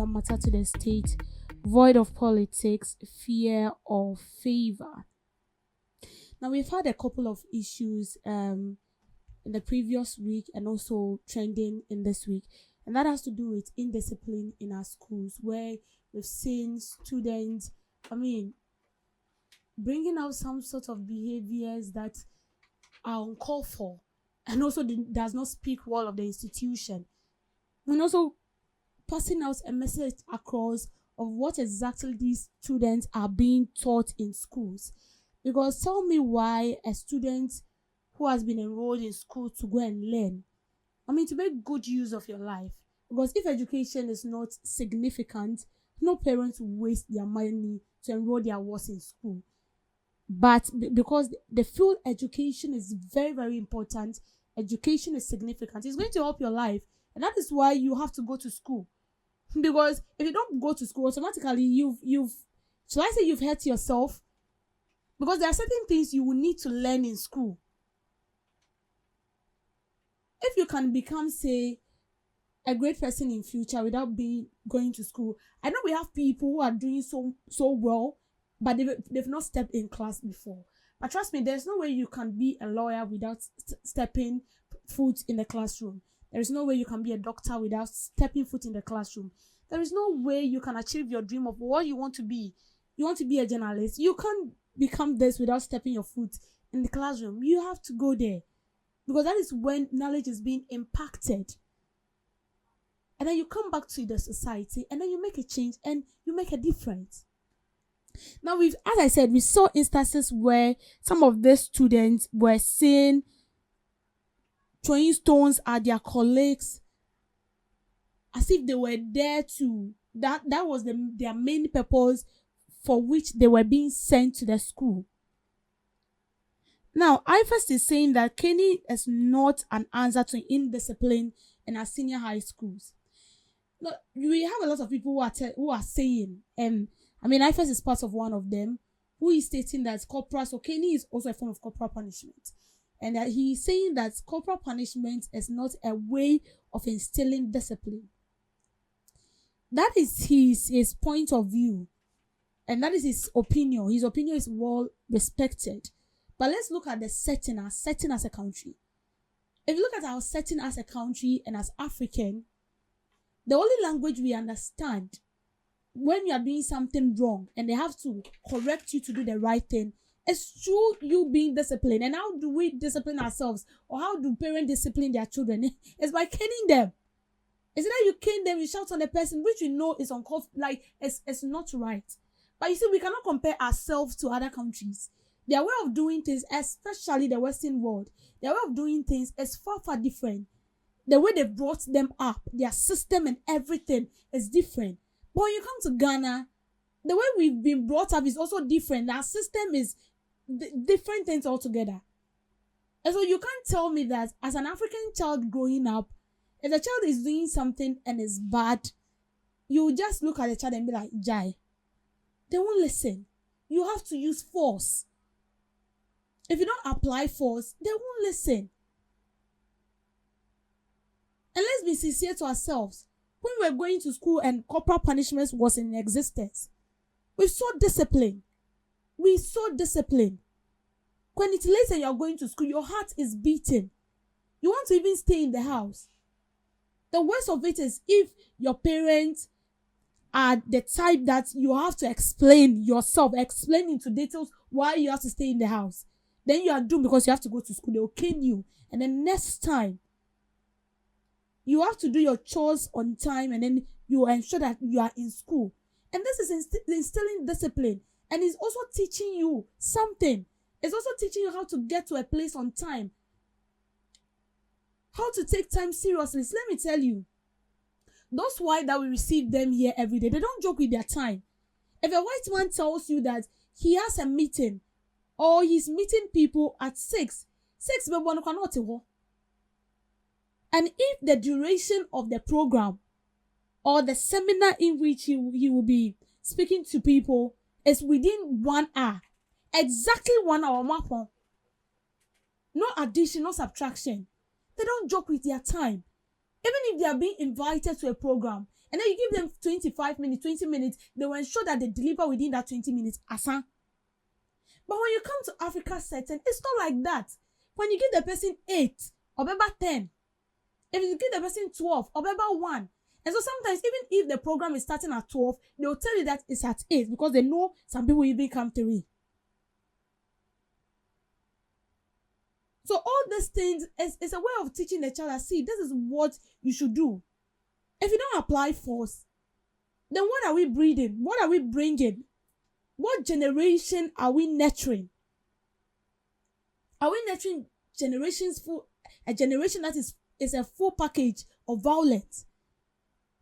that matter to the state, void of politics, fear or favor. Now we've had a couple of issues in the previous week and also trending in this week, and that has to do with indiscipline in our schools, where we've seen students, bringing out some sort of behaviors that are uncalled for, and also does not speak well of the institution, and also passing out a message across of what exactly these students are being taught in schools. Because tell me why a student who has been enrolled in school to go and learn, to make good use of your life. Because if education is not significant, no parents will waste their money to enroll their wards in school. But because they feel education is very, very important, education is significant, it's going to help your life. And that is why you have to go to school. Because if you don't go to school, automatically you've hurt yourself. Because there are certain things you will need to learn in school. If you can become, say, a great person in future without going to school. I know we have people who are doing so well, but they've not stepped in class before. But trust me, there's no way you can be a lawyer without stepping foot in the classroom. There is no way you can be a doctor without stepping foot in the classroom. There is no way you can achieve your dream of what you want to be. You want to be a journalist. You can't become this without stepping your foot in the classroom. You have to go there, because that is when knowledge is being impacted. And then you come back to the society, and then you make a change and you make a difference. Now, as I said, we saw instances where some of the students were seen throwing stones at their colleagues as if they were there to, that was their main purpose for which they were being sent to the school. Now, IFEST is saying that caning is not an answer to indiscipline in our senior high schools. Now, we have a lot of people who are saying, IFEST is part of one of them, who is stating that caning is also a form of corporal punishment. And that he is saying that corporal punishment is not a way of instilling discipline. That is his point of view. And that is his opinion. His opinion is well respected. But let's look at the setting as a country. If you look at our setting as a country and as African, the only language we understand when you are doing something wrong and they have to correct you to do the right thing is through you being disciplined. And how do we discipline ourselves? Or how do parents discipline their children? It's by caning them. Is it that you cane them, you shout on the person, which we know is uncalled, like it's not right. But you see, we cannot compare ourselves to other countries. Their way of doing things, especially the Western world, their way of doing things is far, far different. The way they brought them up, their system and everything is different. But when you come to Ghana, the way we've been brought up is also different. Our system is different things altogether. And so you can't tell me that as an African child growing up, if the child is doing something and is bad, you just look at the child and be like, Jai. They won't listen. You have to use force. If you don't apply force, they won't listen. And let's be sincere to ourselves. When we were going to school and corporal punishment was in existence, we saw discipline. When it's late and you're going to school, your heart is beating. You want to even stay in the house. The worst of it is if your parents are the type that you have to explain into details why you have to stay in the house. Then you are doomed because you have to go to school. They will cane you. And then next time, you have to do your chores on time, and then you ensure that you are in school. And this is instilling discipline. And it's also teaching you something. It's also teaching you how to get to a place on time. How to take time seriously. So let me tell you, those white that we receive them here every day, they don't joke with their time. If a white man tells you that he has a meeting or he's meeting people at 6, and if the duration of the program or the seminar in which he will be speaking to people is within 1 hour, exactly 1 hour, no addition, no subtraction, they don't joke with their time. Even if they are being invited to a program, and then you give them 25 minutes, 20 minutes, they will ensure that they deliver within that 20 minutes. Asa. But when you come to Africa setting, it's not like that. When you give the person 8, or maybe 10, if you give the person 12, or maybe 1, and so sometimes even if the program is starting at 12, they will tell you that it's at 8 because they know some people even come 3. So all these things is a way of teaching the child that, see, this is what you should do. If you don't apply force, then what are we breeding? What are we bringing? What generation are we nurturing? Are we nurturing generations for a generation that is a full package of violence?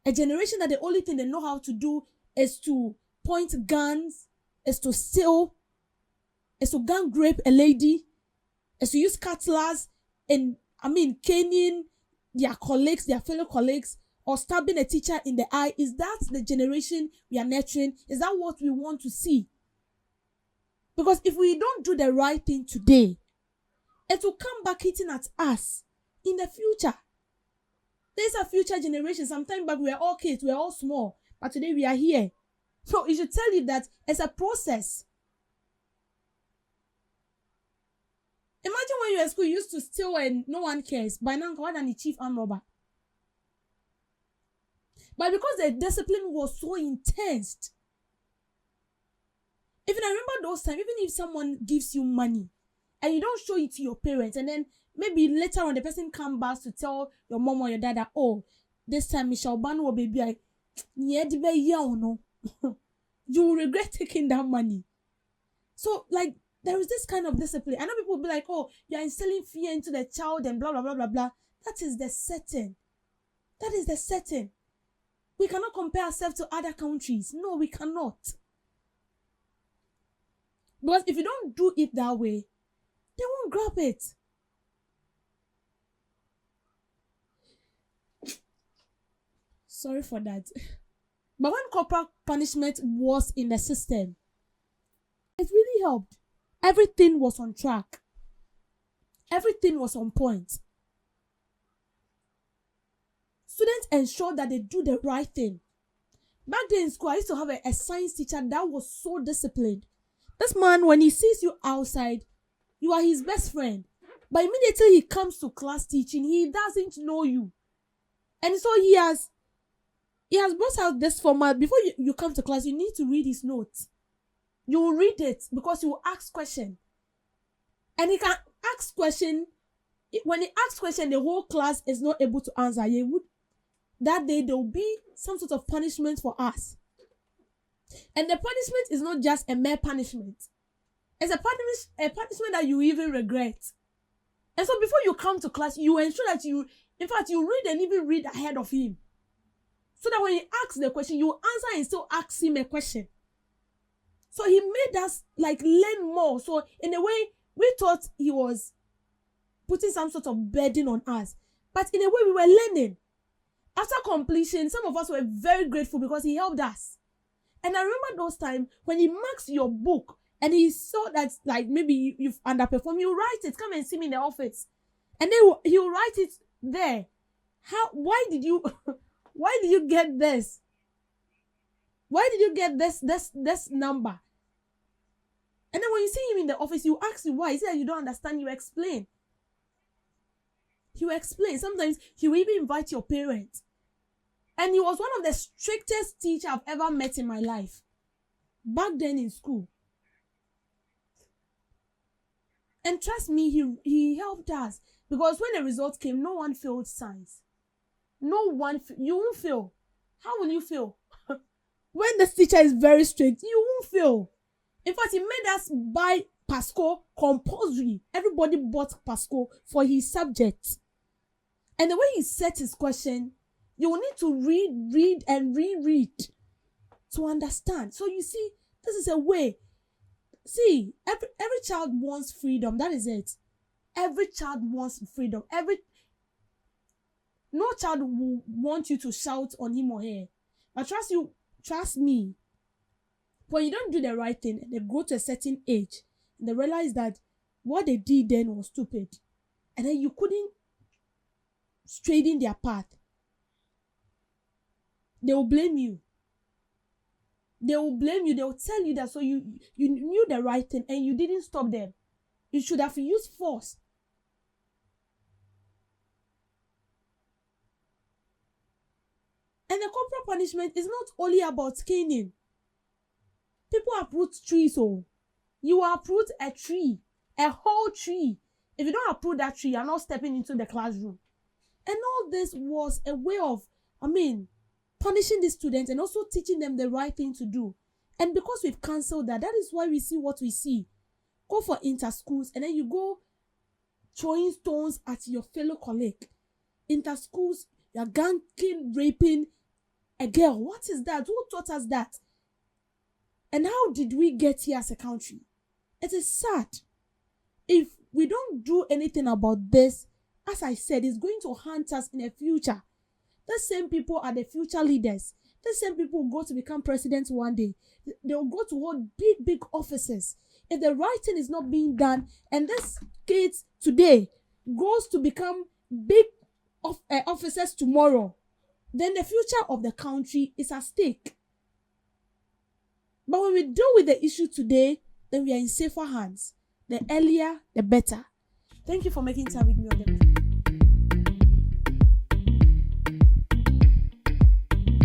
A generation that the only thing they know how to do is to point guns, is to steal, is to gang rape a lady, is to use cutlass and caning their colleagues, their fellow colleagues, or stabbing a teacher in the eye. Is that the generation we are nurturing? Is that what we want to see? Because if we don't do the right thing today, it will come back hitting at us in the future. There's a future generation. Sometime back we were all kids, we were all small, but today we are here. So it should tell you that it's a process. Imagine when you were at school, you used to steal and no one cares. By now, God and the chief armed robber. But because the discipline was so intense, even I remember those times, even if someone gives you money and you don't show it to your parents, and then maybe later on the person comes back to tell your mom or your dad that, oh, this time Michelle Banu or baby, you will regret taking that money. So like there is this kind of discipline. I know people will be like, oh, you are instilling fear into the child and blah blah blah blah blah. That is the setting. That is the setting. We cannot compare ourselves to other countries. No, we cannot. Because if you don't do it that way, they won't grab it. Sorry for that. But when corporal punishment was in the system, it really helped. Everything was on track. Everything was on point. Students ensured that they do the right thing. Back then in school, I used to have a science teacher that was so disciplined. This man, when he sees you outside, you are his best friend. But immediately he comes to class teaching, he doesn't know you. And so he has brought out this format. Before you come to class, you need to read his notes. You will read it because he will ask question. And he can ask question. When he asks question, the whole class is not able to answer. That day, there will be some sort of punishment for us. And the punishment is not just a mere punishment. It's a punishment that you even regret. And so before you come to class, you ensure that you read and even read ahead of him. So that when he asks the question, you answer and still ask him a question. So he made us like learn more. So in a way, we thought he was putting some sort of burden on us. But in a way, we were learning. After completion, some of us were very grateful because he helped us. And I remember those times when he marks your book and he saw that like maybe you've underperformed, you write it, come and see me in the office. And then he'll write it there. Why did you get this? Why did you get this number? And then when you see him in the office, you ask him why. He said you don't understand, you explain. He will explain. Sometimes he will even invite your parents. And he was one of the strictest teachers I've ever met in my life. Back then in school. And trust me, he helped us. Because when the results came, no one failed science. No one, you won't fail. How will you fail? When the teacher is very strict, you won't fail. In fact, he made us buy Pasco compulsory. Everybody bought Pasco for his subject. And the way he set his question, you will need to read and reread to understand. So you see, this is a way. See, every child wants freedom. That is it. Every child wants freedom. No child will want you to shout on him or her. But trust me, when you don't do the right thing and they grow to a certain age and they realize that what they did then was stupid, and then you couldn't straighten their path, they will blame you. They will blame you. They will tell you that so you knew the right thing and you didn't stop them. You should have used force. And the corporal punishment is not only about caning. People uproot trees, oh. You uproot a tree, a whole tree. If you don't uproot that tree, you're not stepping into the classroom. And all this was a way of, punishing the students and also teaching them the right thing to do. And because we've cancelled that, that is why we see what we see. Go for inter-schools and then you go throwing stones at your fellow colleague. Inter-schools, you're ganking, raping a girl. What is that? Who taught us that? And how did we get here as a country? It is sad. If we don't do anything about this, as I said, it's going to haunt us in the future. The same people are the future leaders. The same people will go to become presidents one day. They will go to hold big offices. If the right thing is not being done, and this kids today goes to become big officers tomorrow, then the future of the country is at stake. But when we deal with the issue today, then we are in safer hands. The earlier, the better. Thank you for making time with me on the